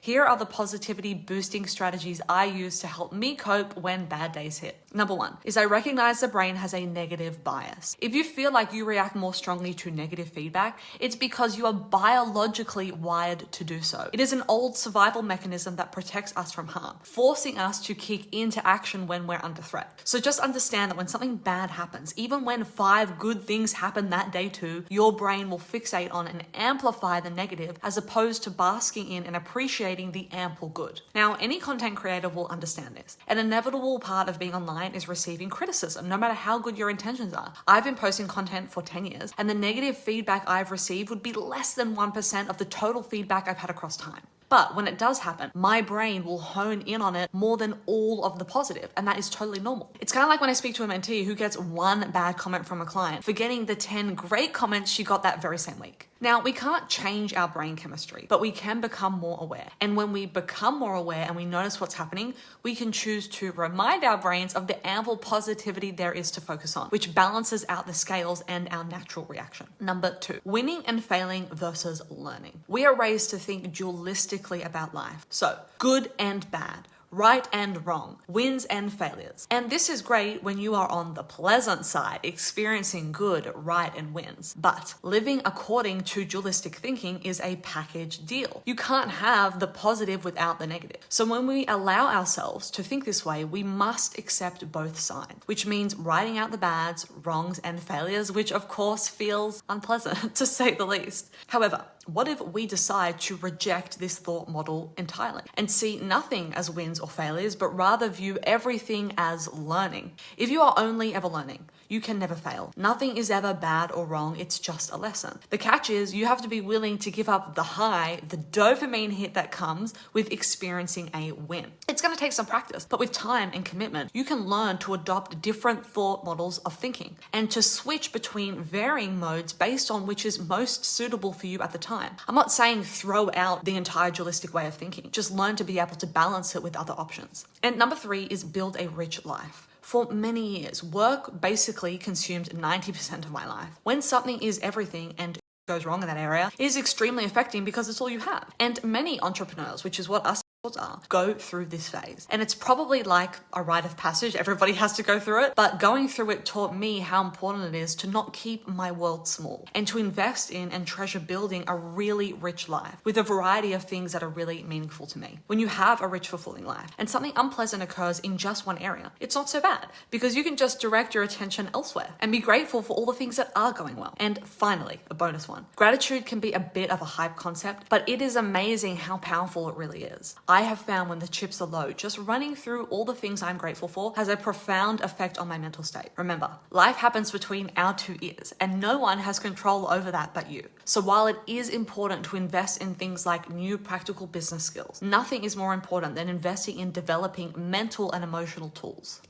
Here are the positivity boosting strategies I use to help me cope when bad days hit. Number one is I recognize the brain has a negative bias. If you feel like you react more strongly to negative feedback, it's because you are biologically wired to do so. It is an old survival mechanism that protects us from harm, forcing us to kick into action when we're under threat. So just understand that when something bad happens, even when 5 good things happen that day too, your brain will fixate on and amplify the negative as opposed to basking in and appreciating the ample good. Now, any content creator will understand this. An inevitable part of being online is receiving criticism, no matter how good your intentions are. I've been posting content for 10 years, and the negative feedback I've received would be less than 1% of the total feedback I've had across time. But when it does happen, my brain will hone in on it more than all of the positive, and that is totally normal. It's kind of like when I speak to a mentee who gets 1 bad comment from a client, forgetting the 10 great comments she got that very same week. Now, we can't change our brain chemistry, but we can become more aware. And when we become more aware and we notice what's happening, we can choose to remind our brains of the ample positivity there is to focus on, which balances out the scales and our natural reaction. Number 2, winning and failing versus learning. We are raised to think dualistically about life. So, good and bad, right and wrong, wins and failures. And this is great when you are on the pleasant side, experiencing good, right, and wins. But living according to dualistic thinking is a package deal. You can't have the positive without the negative. So when we allow ourselves to think this way, we must accept both sides, which means writing out the bads, wrongs, and failures, which of course feels unpleasant to say the least. However, what if we decide to reject this thought model entirely and see nothing as wins or failures, but rather view everything as learning? If you are only ever learning, you can never fail. Nothing is ever bad or wrong, it's just a lesson. The catch is you have to be willing to give up the high, the dopamine hit that comes with experiencing a win. It's going to take some practice, but with time and commitment, you can learn to adopt different thought models of thinking and to switch between varying modes based on which is most suitable for you at the time. I'm not saying throw out the entire dualistic way of thinking, just learn to be able to balance it with other options. And number 3 is build a rich life. For many years, work basically consumed 90% of my life. When something is everything and goes wrong in that area, it is extremely affecting because it's all you have. And many entrepreneurs, which is what us are, go through this phase. And it's probably like a rite of passage. Everybody has to go through it. But going through it taught me how important it is to not keep my world small and to invest in and treasure building a really rich life with a variety of things that are really meaningful to me. When you have a rich, fulfilling life and something unpleasant occurs in just one area, it's not so bad because you can just direct your attention elsewhere and be grateful for all the things that are going well. And finally, a bonus one. Gratitude can be a bit of a hype concept, but it is amazing how powerful it really is. I have found when the chips are low, just running through all the things I'm grateful for has a profound effect on my mental state. Remember, life happens between our 2 ears and no one has control over that but you. So while it is important to invest in things like new practical business skills, nothing is more important than investing in developing mental and emotional tools.